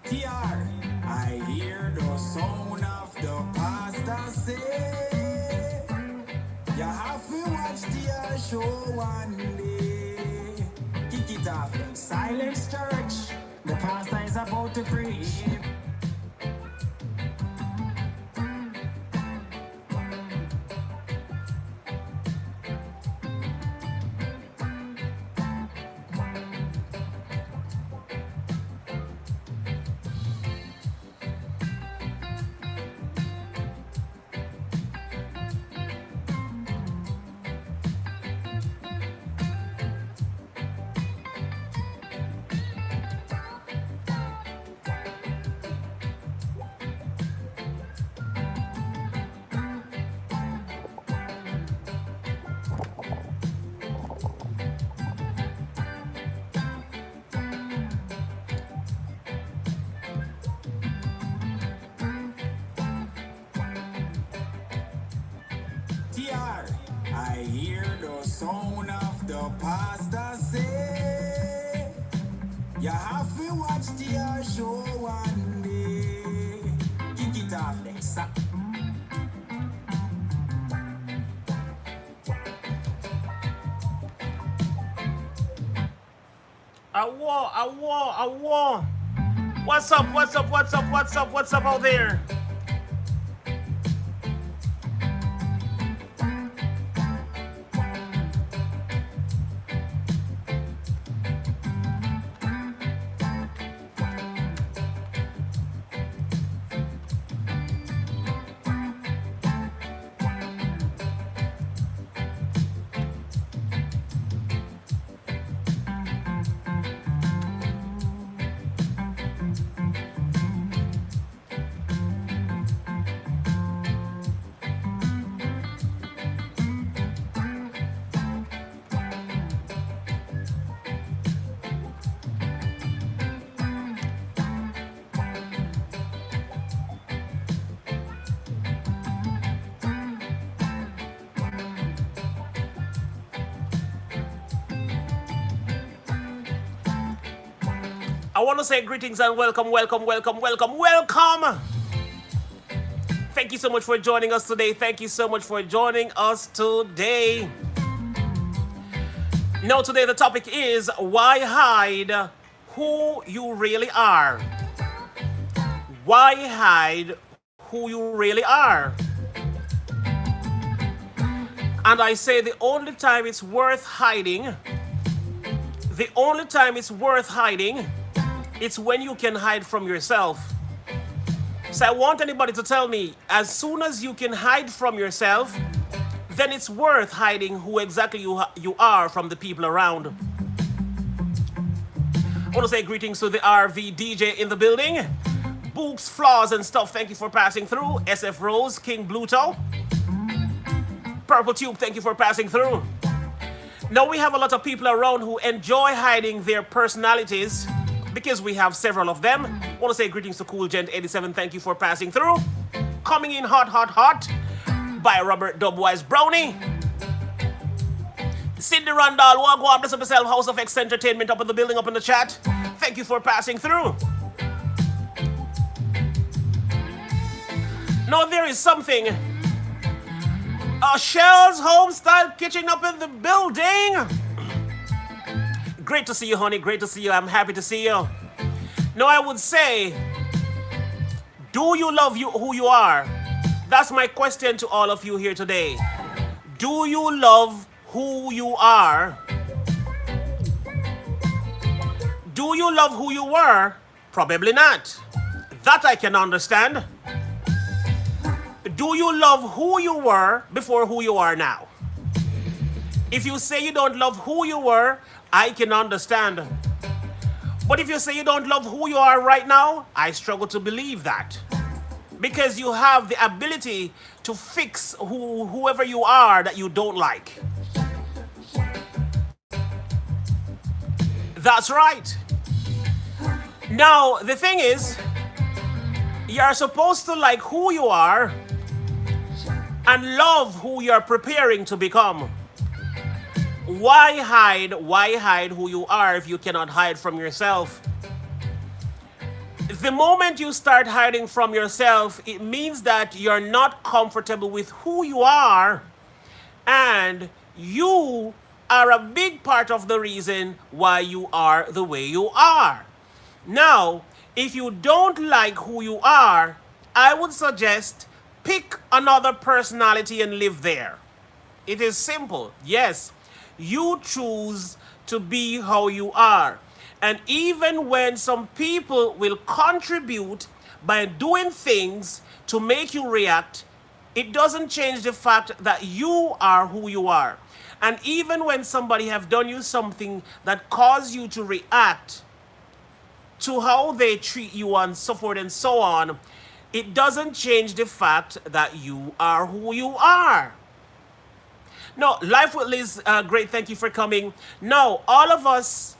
TR, I hear the sound of the pastor say, you have to watch TR show one day. Kick it off, Silence Church. The pastor is about to preach. TR, I hear the sound of the pastor say, you have to watch TR show one day. Kick it off, Lexa. Awo. What's up out there? I want to say greetings and welcome. Thank you so much for joining us today. Now, today the topic is why hide who you really are. Why hide who you really are? And I say the only time it's worth hiding, it's when you can hide from yourself. So I want anybody to tell me, as soon as you can hide from yourself, then it's worth hiding who exactly you are from the people around. I want to say greetings to the RV DJ in the building. Books, Flaws, and stuff, thank you for passing through. SF Rose, King Bluto. Purple Tube, thank you for passing through. Now we have a lot of people around who enjoy hiding their personalities because we have several of them. I want to say greetings to Cool Gent 87, thank you for passing through. Coming in hot by Robert Dubwise Brownie. Cindy Randall, Wagwan, bless up yourself, House of X Entertainment up in the building, up in the chat. Thank you for passing through. Now there is something. Shell's Homestyle Kitchen up in the building. Great to see you, honey. Great to see you. I'm happy to see you. Now I would say, do you love who you are? That's my question to all of you here today. Do you love who you are? Do you love who you were? Probably not. That I can understand. Do you love who you were before who you are now? If you say you don't love who you were, I can understand. But if you say you don't love who you are right now, I struggle to believe that. Because you have the ability to fix whoever you are that you don't like. That's right. Now, the thing is, you're supposed to like who you are and love who you're preparing to become. Why hide who you are if you cannot hide from yourself? The moment you start hiding from yourself, it means that you're not comfortable with who you are, and you are a big part of the reason why you are the way you are. Now, if you don't like who you are, I would suggest pick another personality and live there. It is simple. Yes, you choose to be how you are. And even when some people will contribute by doing things to make you react, it doesn't change the fact that you are who you are. And even when somebody have done you something that caused you to react to how they treat you and so forth and so on, it doesn't change the fact that you are who you are. No, Life with Liz, great, thank you for coming. Now, all of us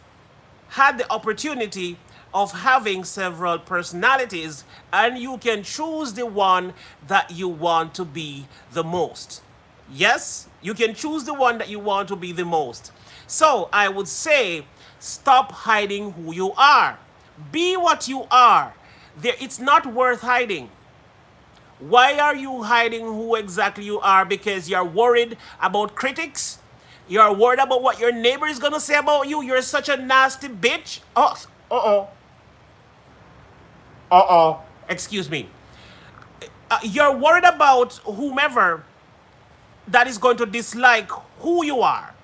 had the opportunity of having several personalities, and you can choose the one that you want to be the most. Yes, you can choose the one that you want to be the most. So I would say, stop hiding who you are. Be what you are. It's not worth hiding. Why are you hiding who exactly you are? Because you're worried about critics? You're worried about what your neighbor is going to say about you? You're such a nasty bitch? Oh, uh-oh. Uh-oh. Excuse me. You're worried about whomever that is going to dislike who you are.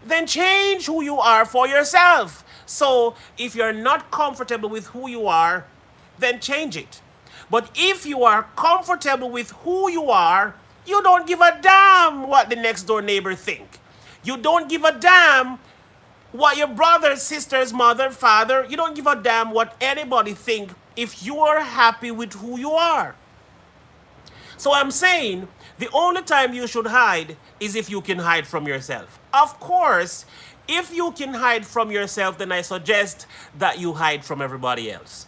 Then change who you are for yourself. So if you're not comfortable with who you are, then change it. But if you are comfortable with who you are, you don't give a damn what the next door neighbor think. You don't give a damn what your brother, sisters, mother, father, you don't give a damn what anybody think if you are happy with who you are. So I'm saying the only time you should hide is if you can hide from yourself. Of course, if you can hide from yourself, then I suggest that you hide from everybody else.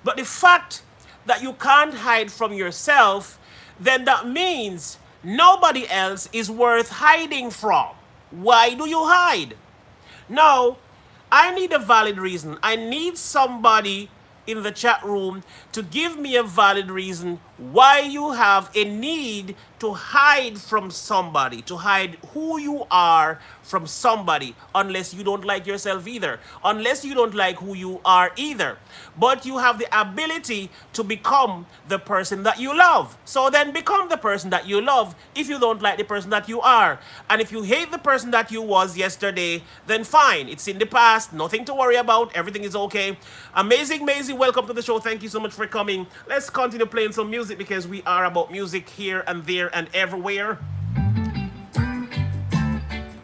But the fact that you can't hide from yourself, then that means nobody else is worth hiding from. Why do you hide? Now, I need a valid reason. I need somebody in the chat room to give me a valid reason why you have a need to hide from somebody, to hide who you are from somebody, unless you don't like yourself either, unless you don't like who you are either. But you have the ability to become the person that you love. So then become the person that you love if you don't like the person that you are. And if you hate the person that you was yesterday, then fine. It's in the past. Nothing to worry about. Everything is okay. Amazing, Maisie, welcome to the show. Thank you so much for coming. Let's continue playing some music because we are about music here and there and everywhere.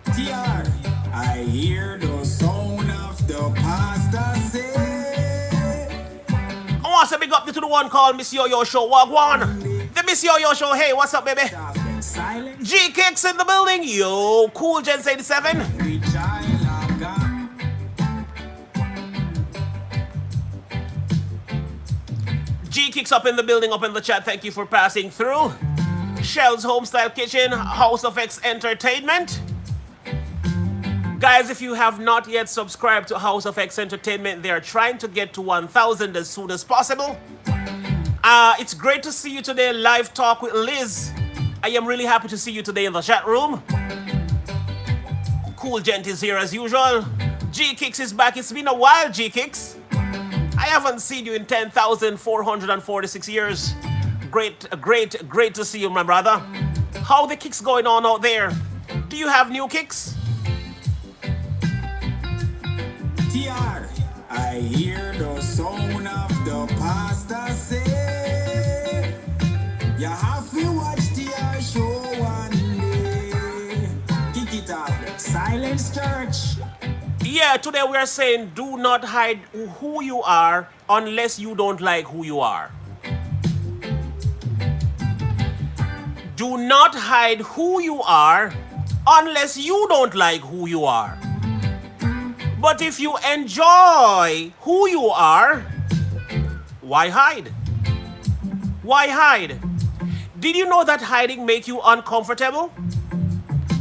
TR, I hear the sound of the pastor say. I want to big up to the one called Miss Yo-Yo Show. Wagwan. The Miss Yo-Yo Show. Hey, what's up, baby? G Kicks in the building. Yo, Cool Gens 87. G Kicks up in the building, up in the chat. Thank you for passing through. Shell's Homestyle Kitchen, House of X Entertainment. Guys, if you have not yet subscribed to House of X Entertainment, they are trying to get to 1,000 as soon as possible. It's great to see you today, live talk with Liz. I am really happy to see you today in the chat room. Cool Gent is here as usual. G Kicks is back. It's been a while, G Kicks. I haven't seen you in 10,446 years. Great to see you, my brother. How the kicks going on out there? Do you have new kicks? TR, I hear the sound of the pastor say. You have to watch TR show one day. Kick it off. Silence Church. Yeah, today we are saying do not hide who you are unless you don't like who you are. Do not hide who you are unless you don't like who you are. But if you enjoy who you are, why hide? Why hide? Did you know that hiding makes you uncomfortable?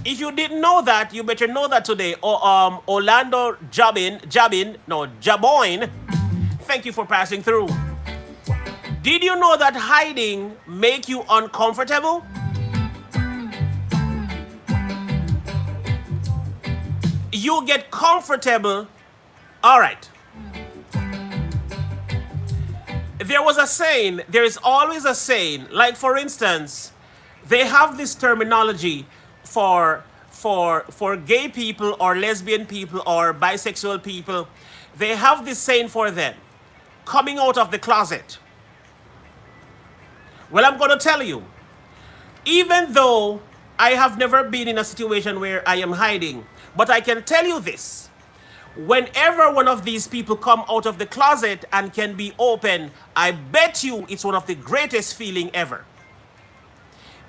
If you didn't know that, you better know that today. Orlando Jaboin, thank you for passing through. Did you know that hiding make you uncomfortable? You get comfortable. All right. There was a saying, there is always a saying, like for instance, they have this terminology for gay people or lesbian people or bisexual people. They have this saying for them, coming out of the closet. Well, I'm going to tell you, even though I have never been in a situation where I am hiding, but I can tell you this. Whenever one of these people come out of the closet and can be open, I bet you it's one of the greatest feeling ever.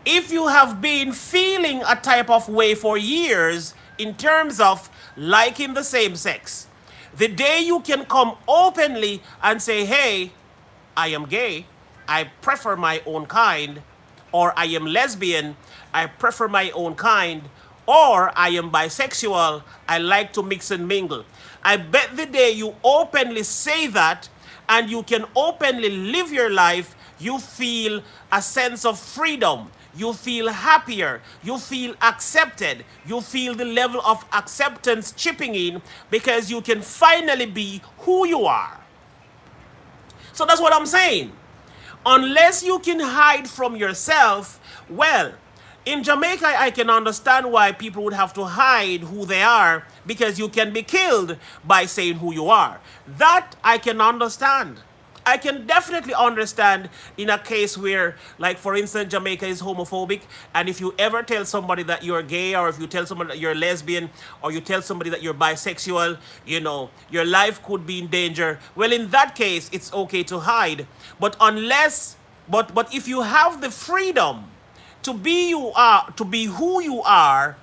If you have been feeling a type of way for years in terms of liking the same sex, the day you can come openly and say, hey, I am gay, I prefer my own kind, or I am lesbian, I prefer my own kind, or I am bisexual, I like to mix and mingle. I bet the day you openly say that and you can openly live your life, you feel a sense of freedom. You feel happier. You feel accepted. You feel the level of acceptance chipping in because you can finally be who you are. So that's what I'm saying. Unless you can hide from yourself, well, in Jamaica, I can understand why people would have to hide who they are because you can be killed by saying who you are. That I can understand. I can definitely understand in a case where, like for instance, Jamaica is homophobic, and if you ever tell somebody that you're gay, or if you tell somebody that you're lesbian, or you tell somebody that you're bisexual, you know, your life could be in danger. Well, in that case, it's okay to hide. But if you have the freedom to be who you are,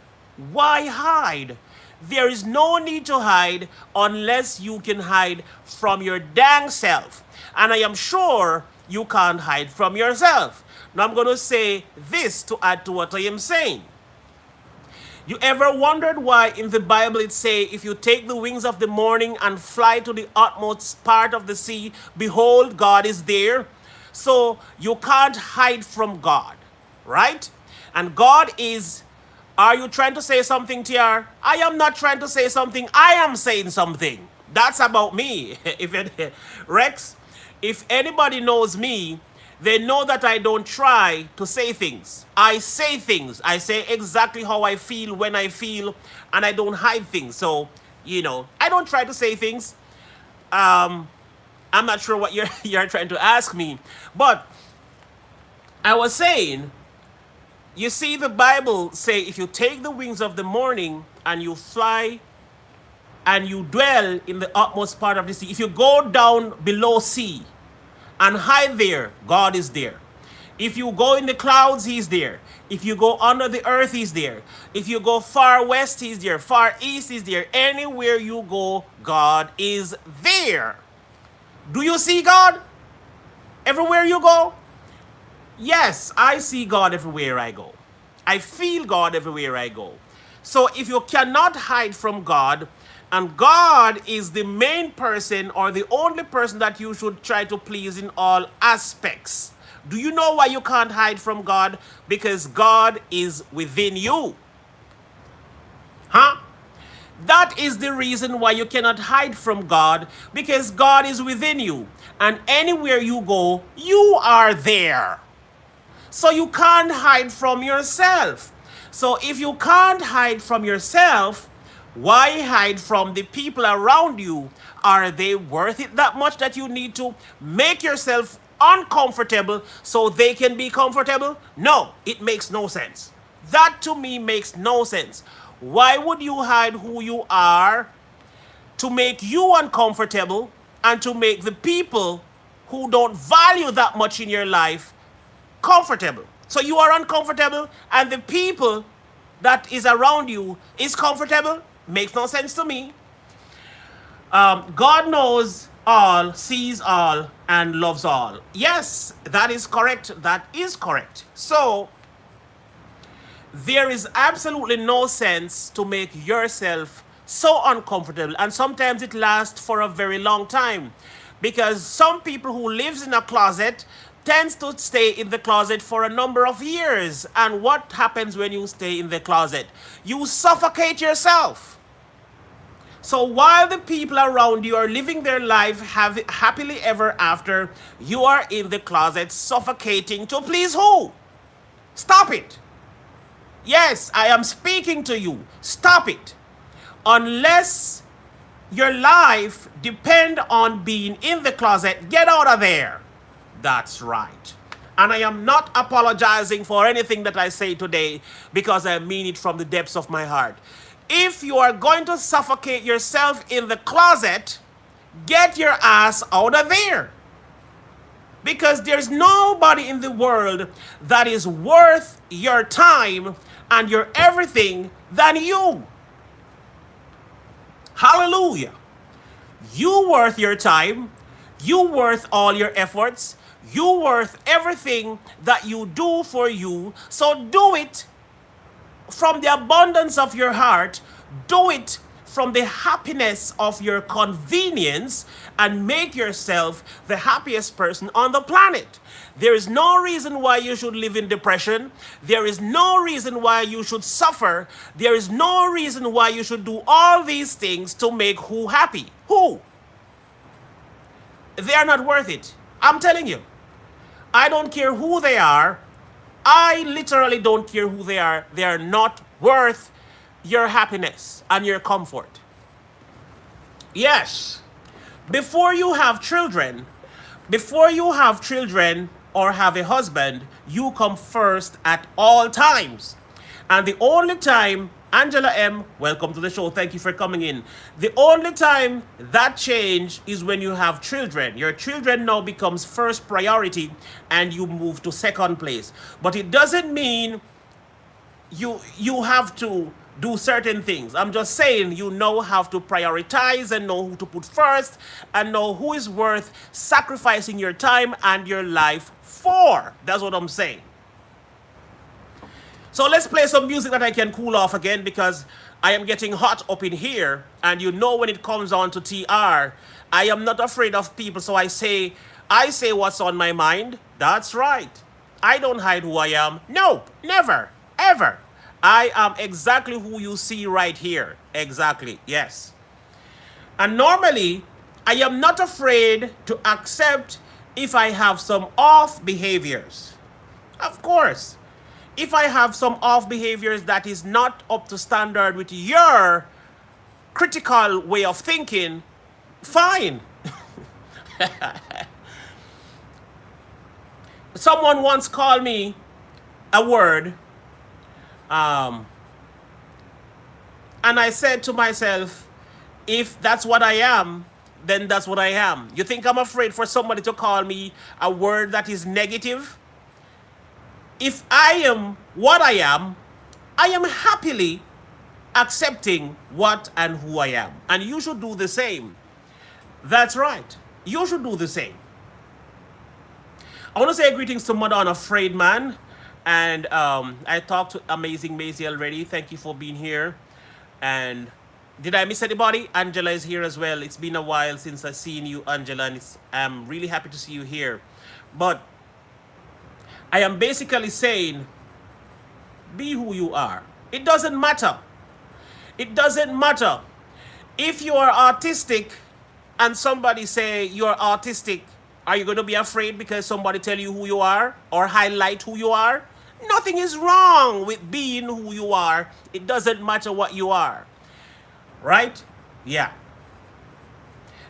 why hide? There is no need to hide unless you can hide from your dang self. And I am sure you can't hide from yourself. Now I'm going to say this to add to what I am saying. You ever wondered why in the Bible it say, if you take the wings of the morning and fly to the utmost part of the sea, behold, God is there. So you can't hide from God. Right? And God is, are you trying to say something, TR? I am not trying to say something. I am saying something. That's about me. Rex, if anybody knows me, they know that I don't try to say things. I say things. I say exactly how I feel when I feel, and I don't hide things. So, you know, I don't try to say things. I'm not sure what you're trying to ask me. But I was saying, you see, the Bible say if you take the wings of the morning and you fly and you dwell in the utmost part of the sea, if you go down below sea and hide there, God is there. If you go in the clouds, he's there. If you go under the earth, he's there. If you go far west, he's there. Far east, he's there. Anywhere you go, God is there. Do you see God everywhere you go? Yes, I see God everywhere I go. I feel God everywhere I go. So if you cannot hide from God, and God is the main person or the only person that you should try to please in all aspects, do you know why you can't hide from God? Because God is within you. Huh? That is the reason why you cannot hide from God, because God is within you. And anywhere you go, you are there. So you can't hide from yourself. So if you can't hide from yourself, why hide from the people around you? Are they worth it that much that you need to make yourself uncomfortable so they can be comfortable? No, it makes no sense. That to me makes no sense. Why would you hide who you are to make you uncomfortable and to make the people who don't value that much in your life comfortable? So you are uncomfortable and the people that is around you is comfortable? Makes no sense to me. God knows all, sees all, and loves all. Yes, that is correct. That is correct. So there is absolutely no sense to make yourself so uncomfortable, and sometimes it lasts for a very long time. Because some people who lives in a closet tends to stay in the closet for a number of years. And what happens when you stay in the closet? You suffocate yourself. So while the people around you are living their life happily ever after, you are in the closet suffocating to please who? Stop it. Yes, I am speaking to you. Stop it. Unless your life depend on being in the closet, get out of there. That's right. And I am not apologizing for anything that I say today because I mean it from the depths of my heart. If you are going to suffocate yourself in the closet, get your ass out of there. Because there's nobody in the world that is worth your time and your everything than you. Hallelujah. You worth your time. You worth all your efforts. You worth everything that you do for you. So do it from the abundance of your heart. Do it from the happiness of your convenience and make yourself the happiest person on the planet. There is no reason why you should live in depression. There is no reason why you should suffer. There is no reason why you should do all these things to make who happy. Who? They are not worth it. I'm telling you. I don't care who they are. I literally don't care who they are. They are not worth your happiness and your comfort. Yes. Before you have children or have a husband, you come first at all times. And the only time, Angela M., welcome to the show. Thank you for coming in. The only time that change is when you have children. Your children now becomes first priority and you move to second place. But it doesn't mean you have to do certain things. I'm just saying you now have to prioritize and know who to put first and know who is worth sacrificing your time and your life for. That's what I'm saying. So let's play some music that I can cool off again because I am getting hot up in here. And you know when it comes on to TR, I am not afraid of people. So I say what's on my mind. That's right. I don't hide who I am. Nope, never, ever. I am exactly who you see right here. Exactly, yes. And normally, I am not afraid to accept if I have some off behaviors. Of course. If I have some off behaviors that is not up to standard with your critical way of thinking, fine. Someone once called me a word, and I said to myself, if that's what I am, then that's what I am. You think I'm afraid for somebody to call me a word that is negative? If I am what I am happily accepting what and who I am. And you should do the same. That's right. You should do the same. I want to say greetings to Madonna Afraid Man. And I talked to Amazing Maisie already. Thank you for being here. And did I miss anybody? Angela is here as well. It's been a while since I've seen you, Angela. And I'm really happy to see you here. But I am basically saying, be who you are. It doesn't matter. It doesn't matter. If you are autistic and somebody say you're autistic, are you going to be afraid because somebody tell you who you are or highlight who you are? Nothing is wrong with being who you are. It doesn't matter what you are. Right? Yeah.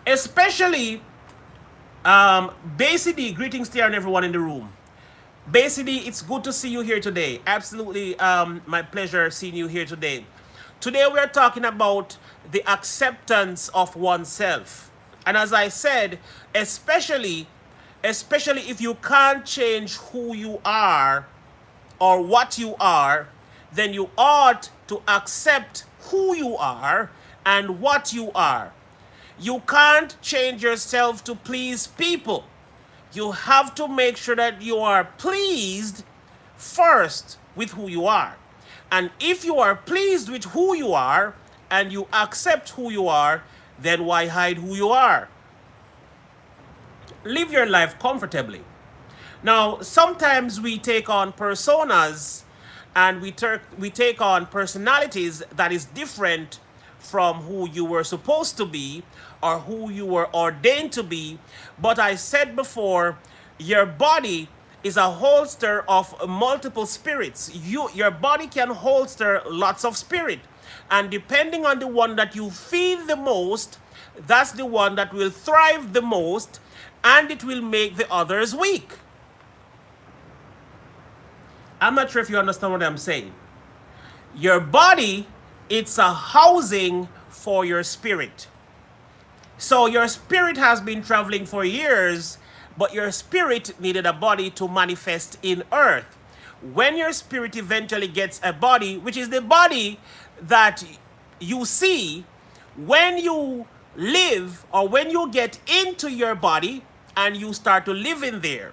Especially, basically, greetings to everyone in the room. Basically, it's good to see you here today. Absolutely, my pleasure seeing you here today. Today, we're talking about the acceptance of oneself. And as I said, especially if you can't change who you are or what you are, then you ought to accept who you are and what you are. You can't change yourself to please people. You have to make sure that you are pleased first with who you are. And if you are pleased with who you are and you accept who you are, then why hide who you are? live your life comfortably. Now, sometimes we take on personas and we take on personalities that is different from who you were supposed to be or who you were ordained to be. But I said before, your body is a holster of multiple spirits. Your body can holster lots of spirit. And depending on the one that you feed the most, that's the one that will thrive the most, and it will make the others weak. I'm not sure if you understand what I'm saying. Your body, it's a housing for your spirit. So your spirit has been traveling for years, but your spirit needed a body to manifest in earth. When your spirit eventually gets a body, which is the body that you see, when you live or when you get into your body and you start to live in there,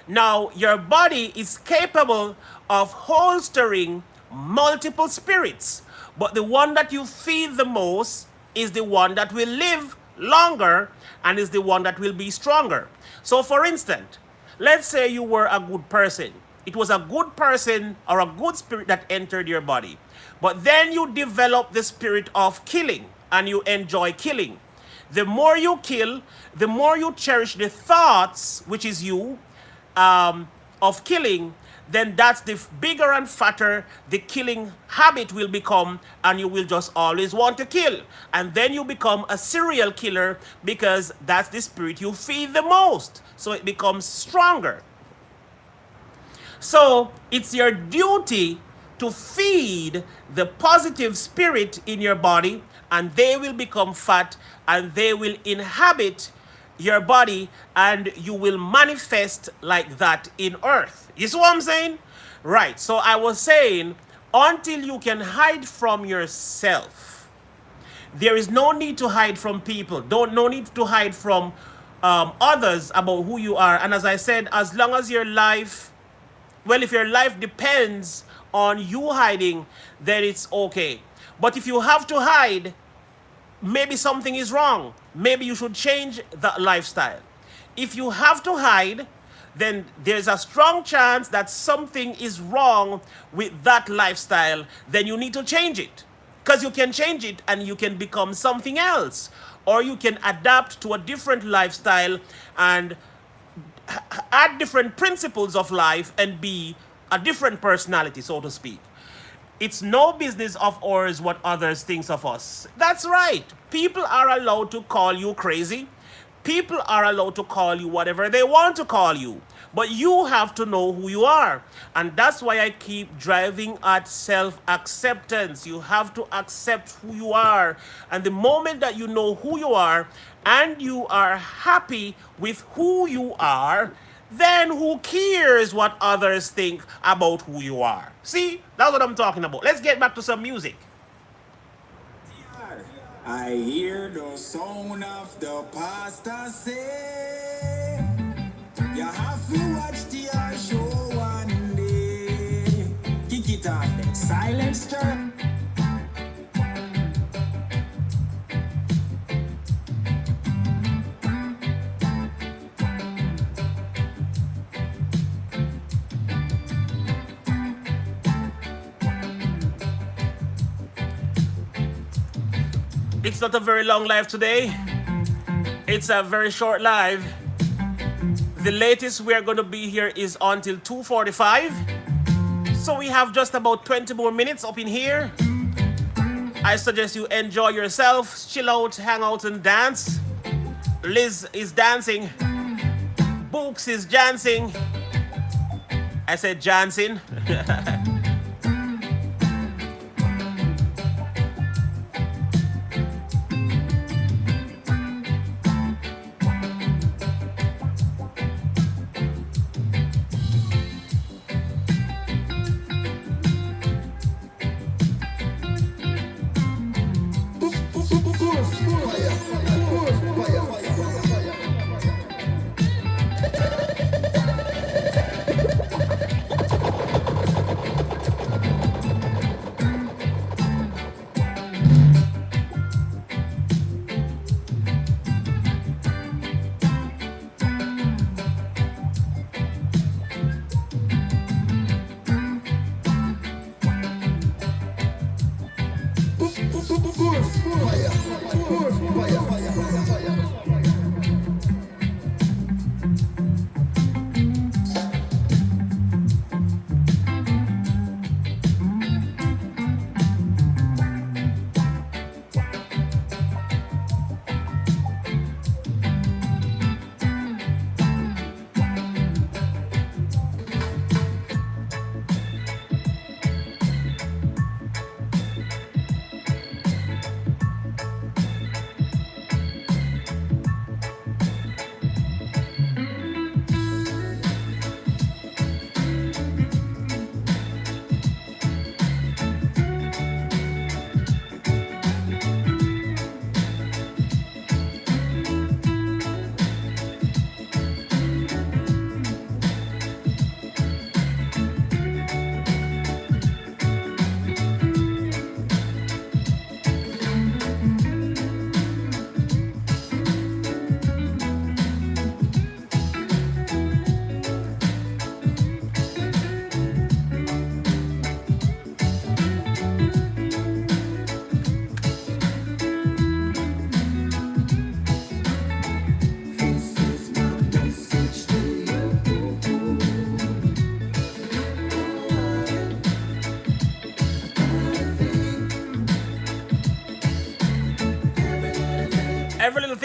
now your body is capable of holstering multiple spirits, but the one that you feed the most is the one that will live longer and is the one that will be stronger. So for instance, let's say you were a good person. It was a good person or a good spirit that entered your body. But then you develop the spirit of killing and you enjoy killing. The more you kill, the more you cherish the thoughts, which is you, of killing, then that's the bigger and fatter the killing habit will become, and you will just always want to kill. And then you become a serial killer because that's the spirit you feed the most. So it becomes stronger. So it's your duty to feed the positive spirit in your body, and they will become fat and they will inhabit your body, and you will manifest like that in earth. You see what I'm saying? Right. So I was saying, until you can hide from yourself, there is no need to hide from people. No need to hide from others about who you are. And as I said, as long as your life, well, if your life depends on you hiding, then it's okay. But if you have to hide, maybe something is wrong. Maybe you should change that lifestyle. If you have to hide, then there's a strong chance that something is wrong with that lifestyle. Then you need to change it. Because you can change it and you can become something else. Or you can adapt to a different lifestyle and add different principles of life and be a different personality, so to speak. It's no business of ours what others think of us. That's right. People are allowed to call you crazy. People are allowed to call you whatever they want to call you. But you have to know who you are. And that's why I keep driving at self-acceptance. You have to accept who you are. And the moment that you know who you are and you are happy with who you are, then who cares what others think about who you are? See, that's what I'm talking about. Let's get back to some music. I hear the sound of the pastor say, you have to watch the show one day. Kick it off then. Silence, stir. It's not a very long live today. It's a very short live. The latest we're going to be here is until 2:45. So we have just about 20 more minutes up in here. I suggest you enjoy yourself, chill out, hang out and dance. Liz is dancing. Books is dancing. I said dancing.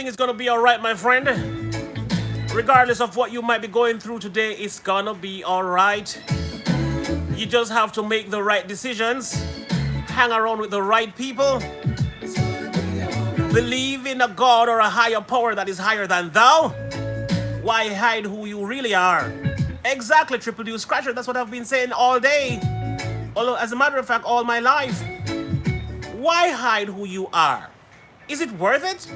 everything is going to be all right, my friend. Regardless of what you might be going through today, it's going to be all right. You just have to make the right decisions, hang around with the right people, believe in a God or a higher power that is higher than thou. Why hide who you really are? Exactly, Triple D Scratcher. That's what I've been saying all day. Although, as a matter of fact, all my life. Why hide who you are? Is it worth it?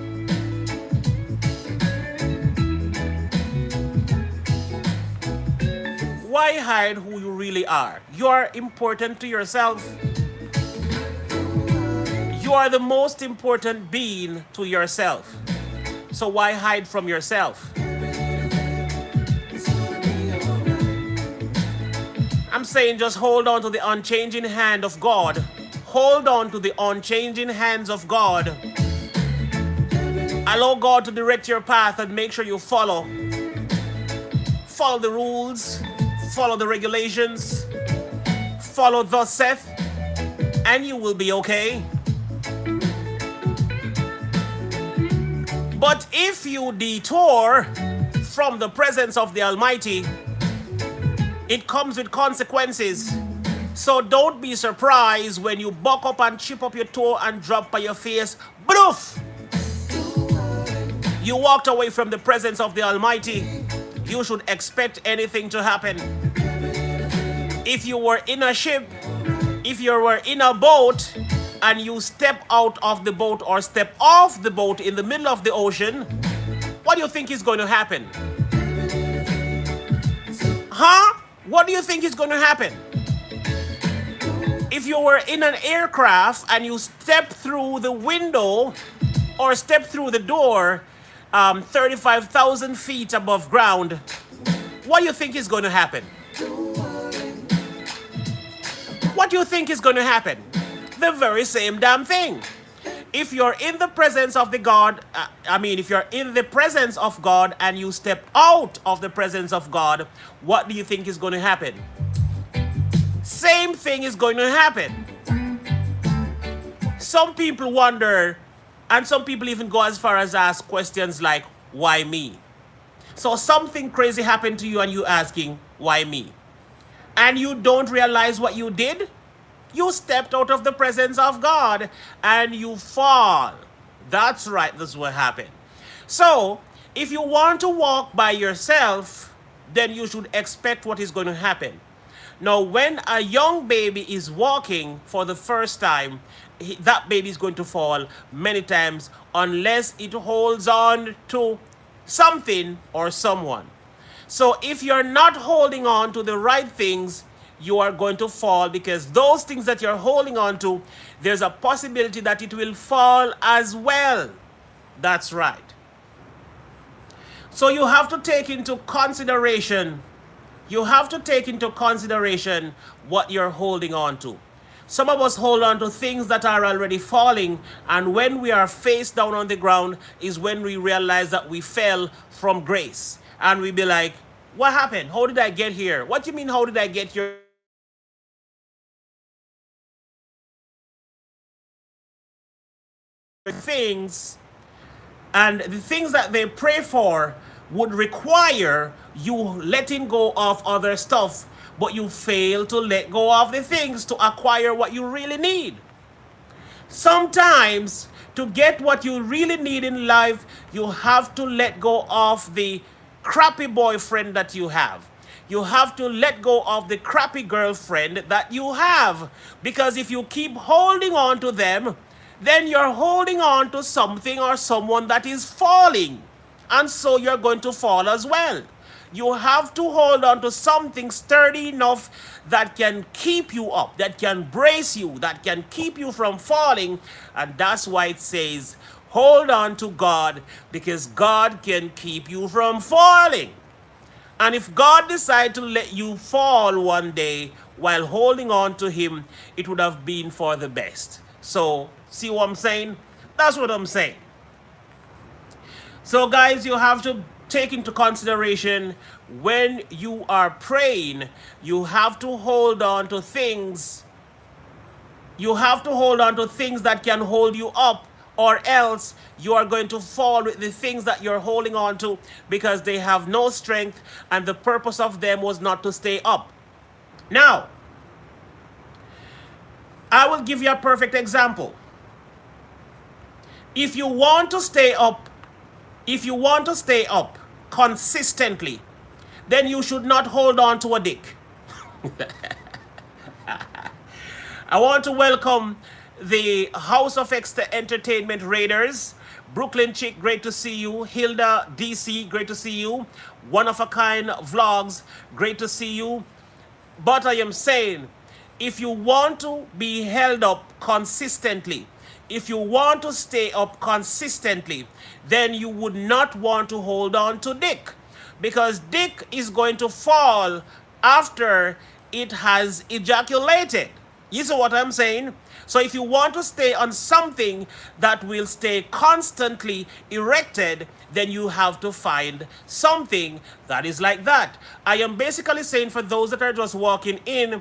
Why hide who you really are? You are important to yourself. You are the most important being to yourself. So why hide from yourself? I'm saying just hold on to the unchanging hand of God. Hold on to the unchanging hands of God. Allow God to direct your path and make sure you follow. Follow the rules. Follow the regulations. Follow thus saith, and you will be okay. But if you detour from the presence of the Almighty, it comes with consequences. So don't be surprised when you buck up and chip up your toe and drop by your face. Boof! You walked away from the presence of the Almighty. You should expect anything to happen. If you were in a ship, if you were in a boat, and you step out of the boat or step off the boat in the middle of the ocean, what do you think is going to happen? Huh? What do you think is going to happen? If you were in an aircraft and you step through the window or step through the door 35,000 feet above ground, what do you think is going to happen? What do you think is going to happen? The very same damn thing. If you're in the presence of the God, if you're in the presence of God and you step out of the presence of God, what do you think is going to happen? Same thing is going to happen. Some people wonder, and some people even go as far as ask questions like, why me? So something crazy happened to you and you asking, why me? And you don't realize what you did? You stepped out of the presence of God and you fall. That's right, this will happen. So, if you want to walk by yourself, then you should expect what is going to happen. Now, when a young baby is walking for the first time, that baby is going to fall many times unless it holds on to something or someone. So, if you're not holding on to the right things, you are going to fall, because those things that you're holding on to, there's a possibility that it will fall as well. That's right. So you have to take into consideration, what you're holding on to. Some of us hold on to things that are already falling, and when we are face down on the ground is when we realize that we fell from grace. And we be like, what happened? How did I get here? What do you mean, how did I get here? Things, and the things that they pray for would require you letting go of other stuff, but you fail to let go of the things to acquire what you really need. Sometimes to get what you really need in life, you have to let go of the crappy boyfriend that you have. You have to let go of the crappy girlfriend that you have, because if you keep holding on to them, then you're holding on to something or someone that is falling. And so you're going to fall as well. You have to hold on to something sturdy enough that can keep you up, that can brace you, that can keep you from falling. And that's why it says, hold on to God, because God can keep you from falling. And if God decided to let you fall one day while holding on to Him, it would have been for the best. So, see what I'm saying? That's what I'm saying. So guys, you have to take into consideration when you are praying, you have to hold on to things. You have to hold on to things that can hold you up or else you are going to fall with the things that you're holding on to because they have no strength and the purpose of them was not to stay up. Now, I will give you a perfect example. If you want to stay up, consistently, then you should not hold on to a dick. I want to welcome the House of Entertainment Raiders. Brooklyn Chick, great to see you. Hilda DC, great to see you. One of a Kind Vlogs, great to see you. But I am saying, if you want to be held up consistently, if you want to stay up consistently, then you would not want to hold on to dick, because dick is going to fall after it has ejaculated. You see what I'm saying? So if you want to stay on something that will stay constantly erected, then you have to find something that is like that. I am basically saying, for those that are just walking in,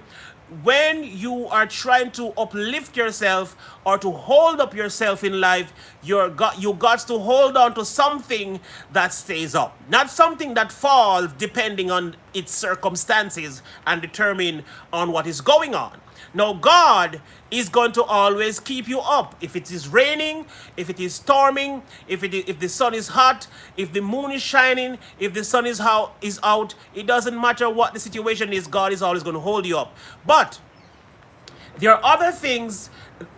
when you are trying to uplift yourself or to hold up yourself in life, you got to hold on to something that stays up, not something that falls depending on its circumstances and determine on what is going on. Now, God is going to always keep you up. If it is raining, if it is storming, if the sun is hot, if the moon is shining, if the sun is out, it doesn't matter what the situation is, God is always going to hold you up. But there are other things.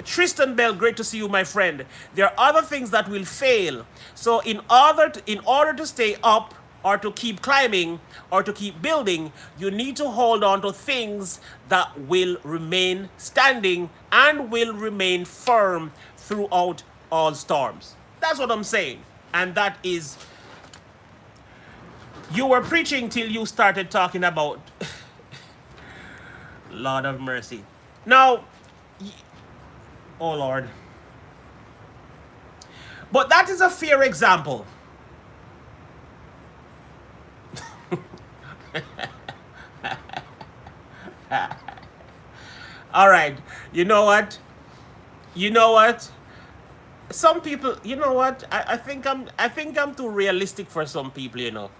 Tristan Bell, great to see you, my friend. There are other things that will fail. So in order to stay up, or to keep climbing, or to keep building, you need to hold on to things that will remain standing and will remain firm throughout all storms. That's what I'm saying. And that is, you were preaching till you started talking about Lord of mercy. Now, oh Lord. But that is a fair example. All right. You know what? Some people, I think I'm too realistic for some people,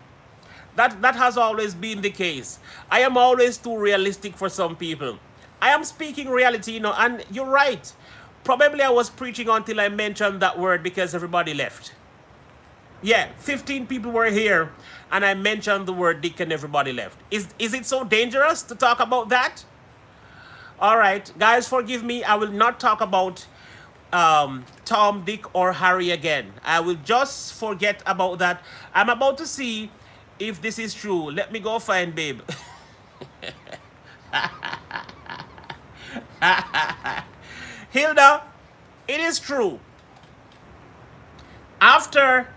That has always been the case. I am always too realistic for some people. I am speaking reality, and you're right. Probably I was preaching until I mentioned that word because everybody left. Yeah, 15 people were here and I mentioned the word dick and everybody left. Is it so dangerous to talk about that? All right, guys, forgive me. I will not talk about Tom, Dick, or Harry again. I will just forget about that. I'm about to see if this is true. Let me go find Babe. Hilda, it is true. After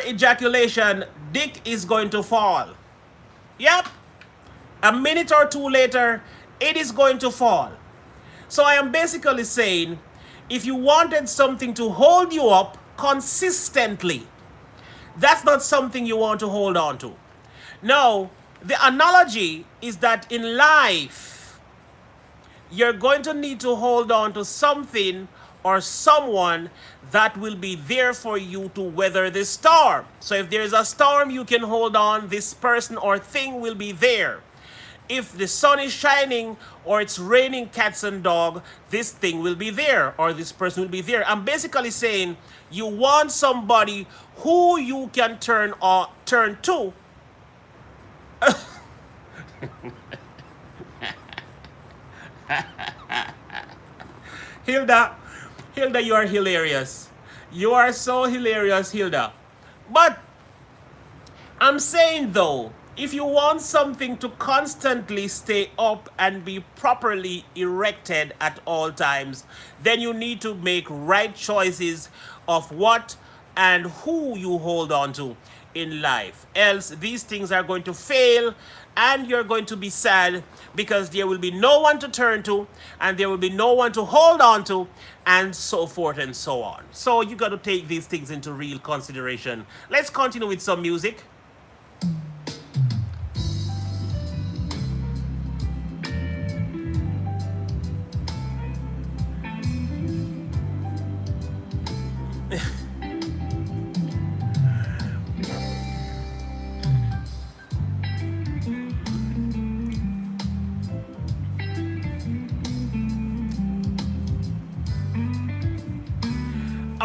ejaculation, dick is going to fall. Yep. A minute or two later, it is going to fall. So I am basically saying, if you wanted something to hold you up consistently, that's not something you want to hold on to. Now, the analogy is that in life, you're going to need to hold on to something or someone that will be there for you to weather the storm. So if there's a storm, you can hold on. This person or thing will be there. If the sun is shining or it's raining cats and dog, this thing will be there or this person will be there. I'm basically saying you want somebody who you can turn to. Hilda, you are hilarious. You are so hilarious, Hilda. But I'm saying though, if you want something to constantly stay up and be properly erected at all times, then you need to make right choices of what and who you hold on to in life. Else, these things are going to fail and you're going to be sad because there will be no one to turn to and there will be no one to hold on to and so forth and so on. So you got to take these things into real consideration. Let's continue with some music.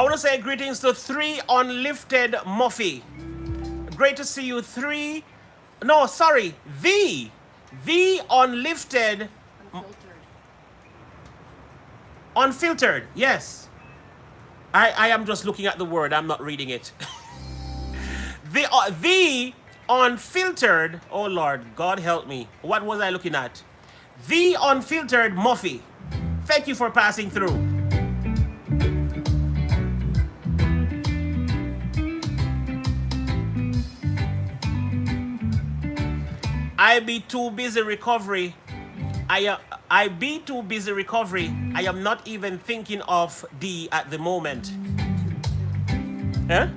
I want to say greetings to 3 Unlifted Muffy. Great to see you, 3. No, sorry, the Unlifted. Unfiltered, yes. I am just looking at the word, I'm not reading it. The Unfiltered, oh Lord, God help me. What was I looking at? The Unfiltered Muffy. Thank you for passing through. I be too busy recovery. I be too busy recovery. I am not even thinking of D at the moment. Huh?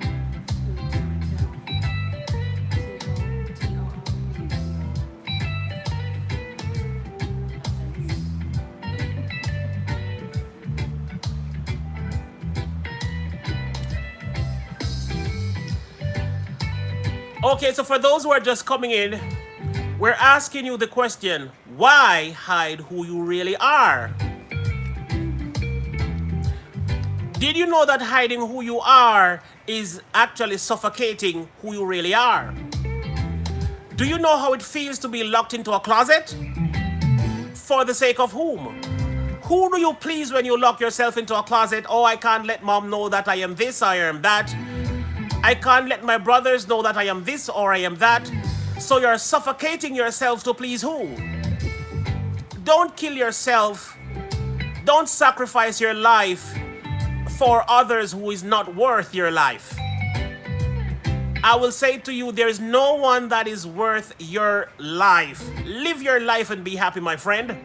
Okay, so for those who are just coming in, we're asking you the question, why hide who you really are? Did you know that hiding who you are is actually suffocating who you really are? Do you know how it feels to be locked into a closet? For the sake of whom? Who do you please when you lock yourself into a closet? Oh, I can't let mom know that I am this, I am that. I can't let my brothers know that I am this or I am that. So you're suffocating yourself to please who? Don't kill yourself. Don't sacrifice your life for others who is not worth your life. I will say to you, there is no one that is worth your life. Live your life and be happy, my friend.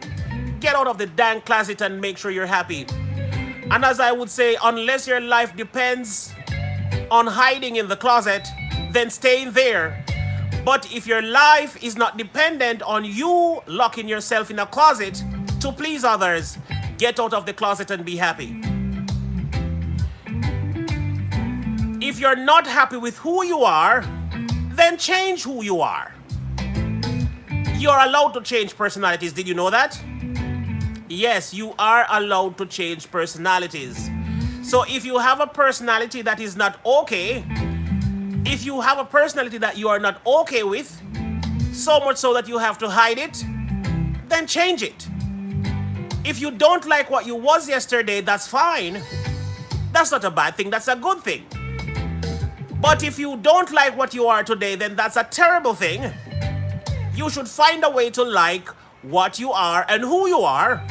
Get out of the dang closet and make sure you're happy. And as I would say, unless your life depends on hiding in the closet, then stay in there. But if your life is not dependent on you locking yourself in a closet to please others, get out of the closet and be happy. If you're not happy with who you are, then change who you are. You're allowed to change personalities. Did you know that? Yes, you are allowed to change personalities. So if you have a personality that is not okay, if you have a personality that you are not okay with, so much so that you have to hide it, then change it. If you don't like what you was yesterday, that's fine. That's not a bad thing, that's a good thing. But if you don't like what you are today, then that's a terrible thing. You should find a way to like what you are and who you are.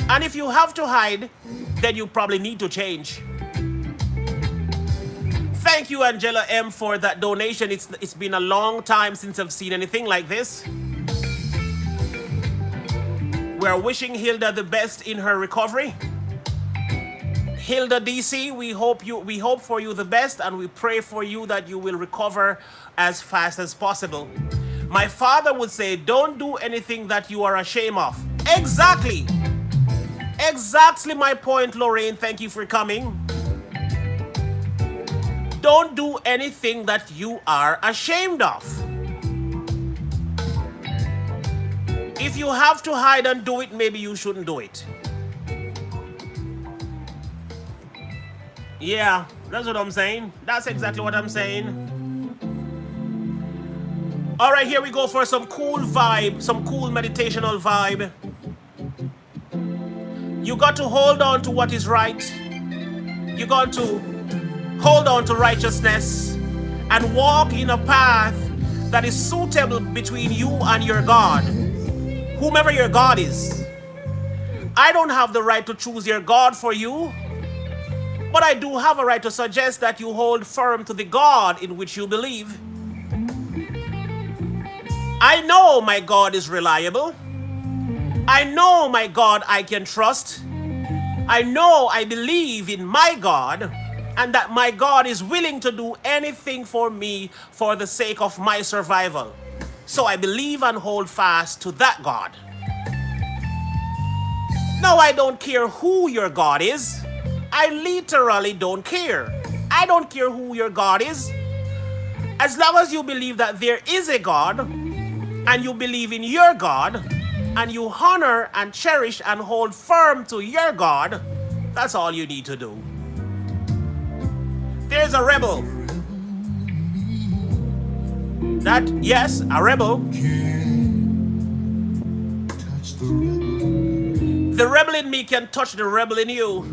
And if you have to hide, then you probably need to change. Thank you, Angela M, for that donation. It's been a long time since I've seen anything like this. We're wishing Hilda the best in her recovery. Hilda DC, we hope for you the best, and we pray for you that you will recover as fast as possible. My father would say, don't do anything that you are ashamed of. Exactly. Exactly my point, Lorraine. Thank you for coming. Don't do anything that you are ashamed of. If you have to hide and do it, maybe you shouldn't do it. Yeah, that's what I'm saying. That's exactly what I'm saying. All right, here we go for some cool vibe, some cool meditational vibe. You got to hold on to what is right. You got to hold on to righteousness and walk in a path that is suitable between you and your God, whomever your God is. I don't have the right to choose your God for you, but I do have a right to suggest that you hold firm to the God in which you believe. I know my God is reliable. I know my God I can trust. I know I believe in my God, and that my God is willing to do anything for me for the sake of my survival. So I believe and hold fast to that God. Now I don't care who your God is. I literally don't care. I don't care who your God is. As long as you believe that there is a God, and you believe in your God, and you honor and cherish and hold firm to your God, that's all you need to do. There's a rebel. That, yes, a rebel. The rebel in me can touch the rebel in you.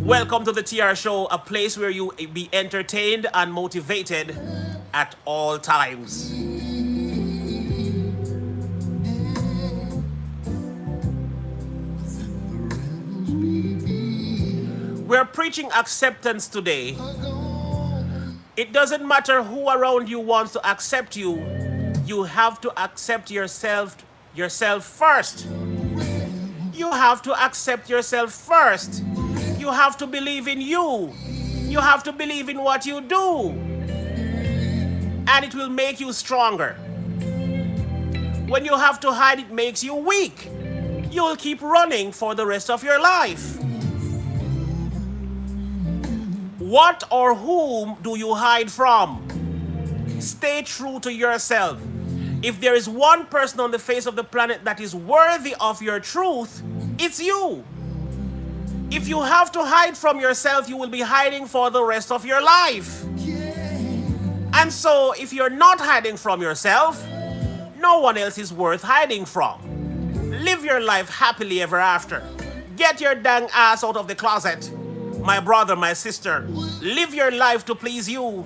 Welcome to the TR Show, a place where you be entertained and motivated at all times. We're preaching acceptance today. It doesn't matter who around you wants to accept you. You have to accept yourself first. You have to accept yourself first. You have to believe in you. You have to believe in what you do. And it will make you stronger. When you have to hide, it makes you weak. You will keep running for the rest of your life. What or whom do you hide from? Stay true to yourself. If there is one person on the face of the planet that is worthy of your truth, it's you. If you have to hide from yourself, you will be hiding for the rest of your life. And so, if you're not hiding from yourself, no one else is worth hiding from. Live your life happily ever after. Get your dang ass out of the closet. My brother, my sister, live your life to please you.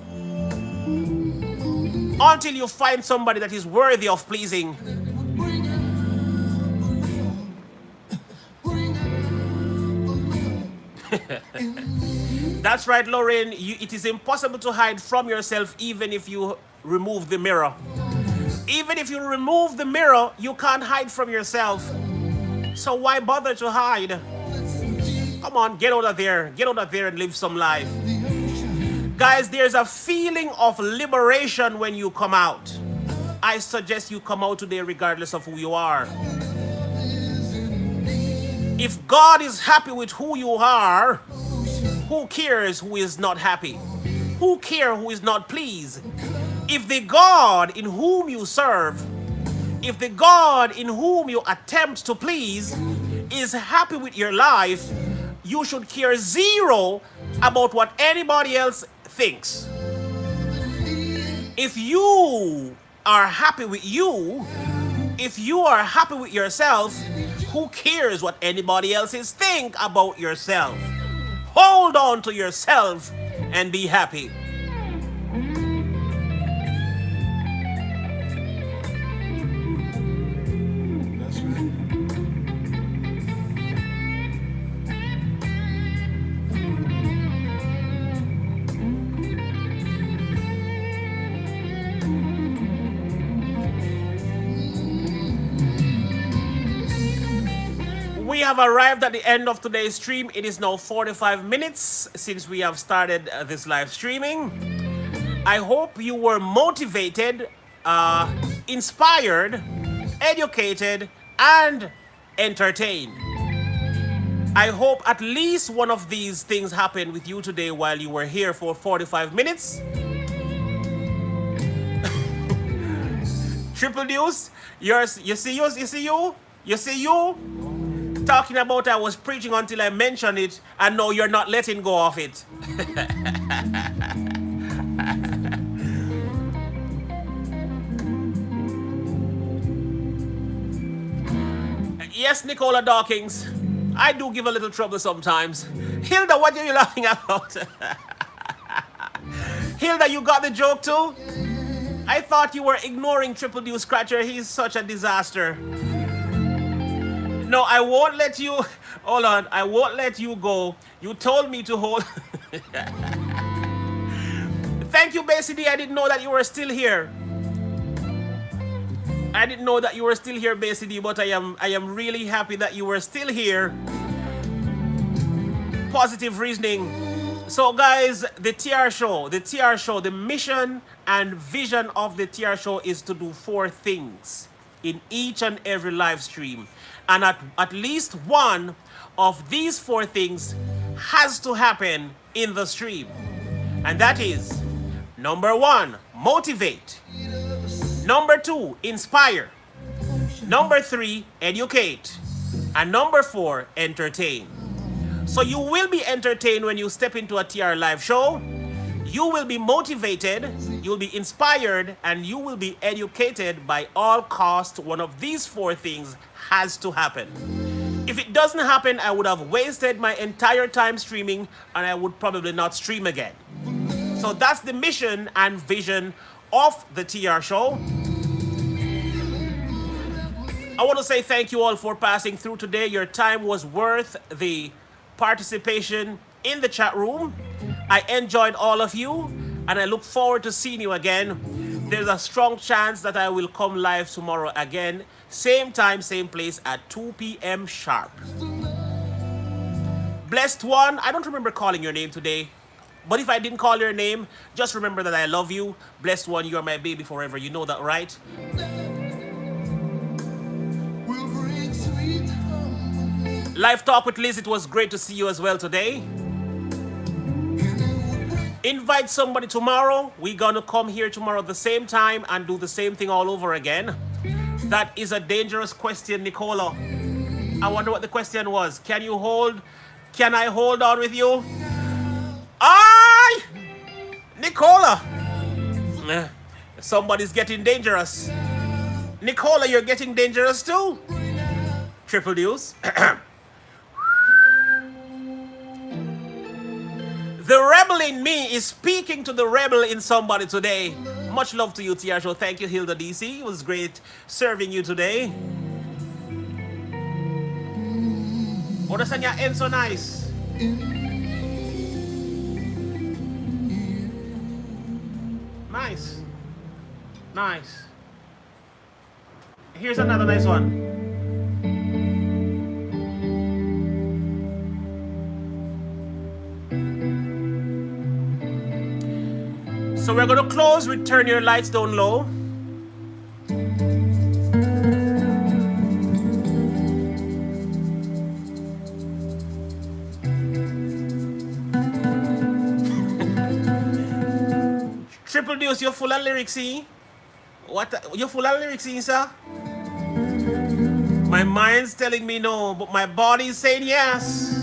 Until you find somebody that is worthy of pleasing. That's right, Lauren. It is impossible to hide from yourself even if you remove the mirror. Even if you remove the mirror, you can't hide from yourself. So why bother to hide? Come on, get out of there. Get out of there and live some life. Guys, there's a feeling of liberation when you come out. I suggest you come out today regardless of who you are. If God is happy with who you are, who cares who is not happy? Who cares who is not pleased? If the God in whom you serve, if the God in whom you attempt to please is happy with your life, you should care zero about what anybody else thinks. If you are happy with you, if you are happy with yourself, who cares what anybody else think about yourself? Hold on to yourself and be happy. We have arrived at the end of today's stream. It is now 45 minutes since we have started this live streaming. I hope you were motivated, inspired, educated, and entertained. I hope at least one of these things happened with you today while you were here for 45 minutes. Triple Deuce, you see you? Talking about I was preaching until I mentioned it, and no, you're not letting go of it. Yes, Nicola Dawkins, I do give a little trouble sometimes. Hilda, what are you laughing about? Hilda, you got the joke too? I thought you were ignoring Triple D Scratcher. He's such a disaster. No, I won't let you. Hold on. I won't let you go. You told me to hold. Thank you, Basie. I didn't know that you were still here. I didn't know that you were still here, Basie, but I am really happy that you were still here. Positive reasoning. So, guys, the TR Show, the mission and vision of the TR Show is to do 4 things in each and every live stream. And at least one of these 4 things has to happen in the stream. And that is, number 1, motivate. Number 2, inspire. Number 3, educate. And number 4, entertain. So you will be entertained when you step into a TR live show. You will be motivated, you'll be inspired, and you will be educated by all cost. One of these four things has to happen. If it doesn't happen, I would have wasted my entire time streaming and I would probably not stream again. So that's the mission and vision of the TR show. I want to say thank you all for passing through today. Your time was worth the participation in the chat room. I enjoyed all of you and I look forward to seeing you again. There's a strong chance that I will come live tomorrow again. Same time, same place at 2 p.m. sharp. Blessed one, I don't remember calling your name today. But if I didn't call your name, just remember that I love you. Blessed one, you are my baby forever. You know that, right? Live Talk with Liz, it was great to see you as well today. Invite somebody tomorrow. We're going to come here tomorrow at the same time and do the same thing all over again. That is a dangerous question, Nicola. I wonder what the question was. Can I hold on with you? Aye! Nicola! Somebody's getting dangerous. Nicola, you're getting dangerous too. Triple deuce. The rebel in me is speaking to the rebel in somebody today. Much love to you, TR Show. Thank you, Hilda DC. It was great serving you today. Oh, that's end so nice. Nice. Nice. Here's another nice one. So we're going to close with Turn Your Lights Down Low. Triple Deuce, you're full of lyrics, see? What? You're full of lyrics, see, sir? My mind's telling me no, but my body's saying yes.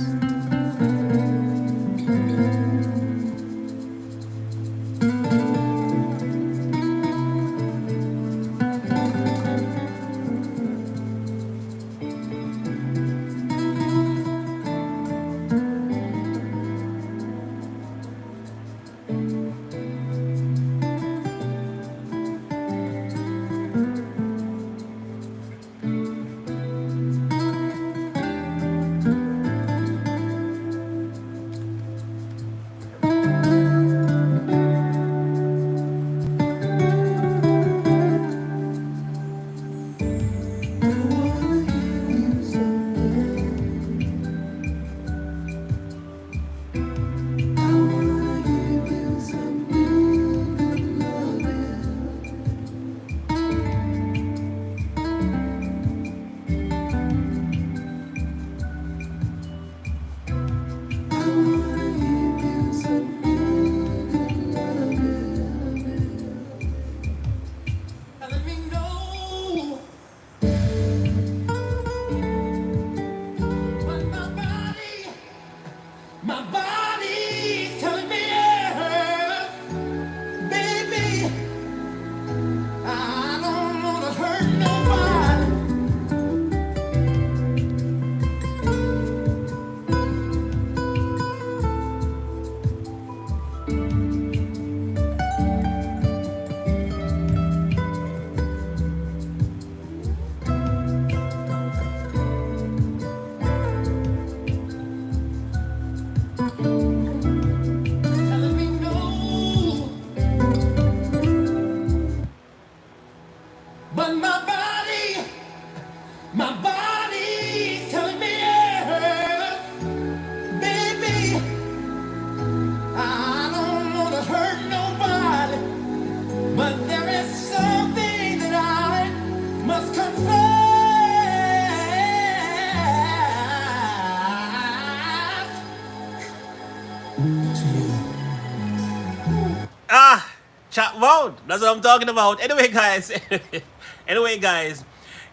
Chat mode. That's what I'm talking about. Anyway, guys.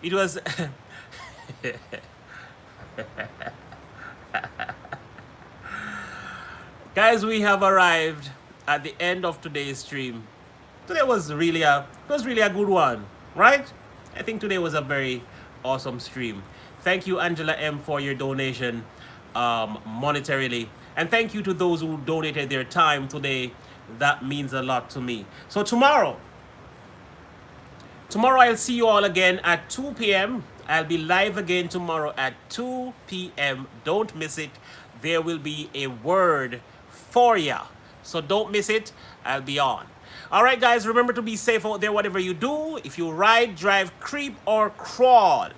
It was Guys, we have arrived at the end of today's stream. Today was really a good one, right? I think today was a very awesome stream. Thank you, Angela M, for your donation monetarily. And thank you to those who donated their time today. That means a lot to me. So tomorrow I'll see you all again at 2 p.m. I'll be live again tomorrow at 2 p.m. Don't miss it. There will be a word for ya. So don't miss it. I'll be on. All right, guys, remember to be safe out there, whatever you do. If you ride, drive, creep, or crawl,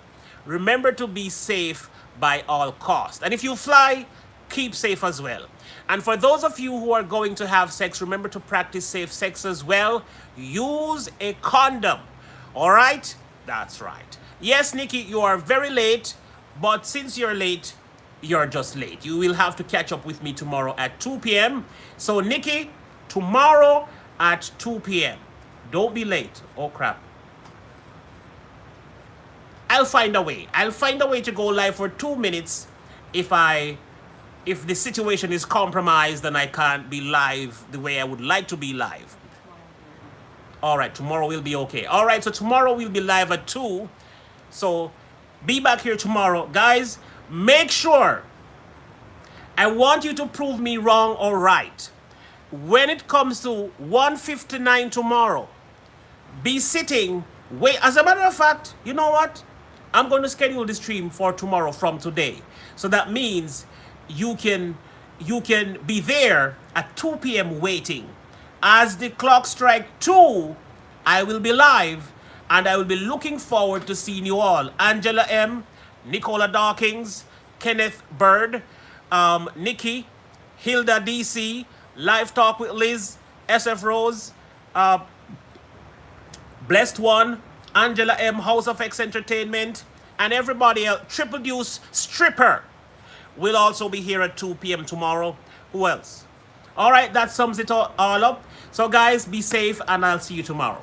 remember to be safe by all costs. And if you fly, keep safe as well. And for those of you who are going to have sex, remember to practice safe sex as well. Use a condom. All right? That's right. Yes, Nikki, you are very late, but since you're late, you're just late. You will have to catch up with me tomorrow at 2 p.m. So, Nikki, tomorrow at 2 p.m. Don't be late. Oh, crap. I'll find a way. I'll find a way to go live for 2 minutes if the situation is compromised and I can't be live the way I would like to be live. All right, tomorrow will be okay. All right, so tomorrow we'll be live at 2. So be back here tomorrow. Guys, make sure, I want you to prove me wrong or right. When it comes to 1:59 tomorrow, be sitting, wait. As a matter of fact, you know what? I'm going to schedule the stream for tomorrow from today. So that means you can be there at 2 p.m. waiting. As the clock strikes 2, I will be live and I will be looking forward to seeing you all. Angela M, Nicola Dawkins, Kenneth Bird, Nikki, Hilda DC, Live Talk with Liz, SF Rose, Blessed One, Angela M, House of X Entertainment, and everybody else. Triple Deuce Stripper will also be here at 2 p.m. tomorrow. Who else? All right, that sums it all up. So guys, be safe and I'll see you tomorrow.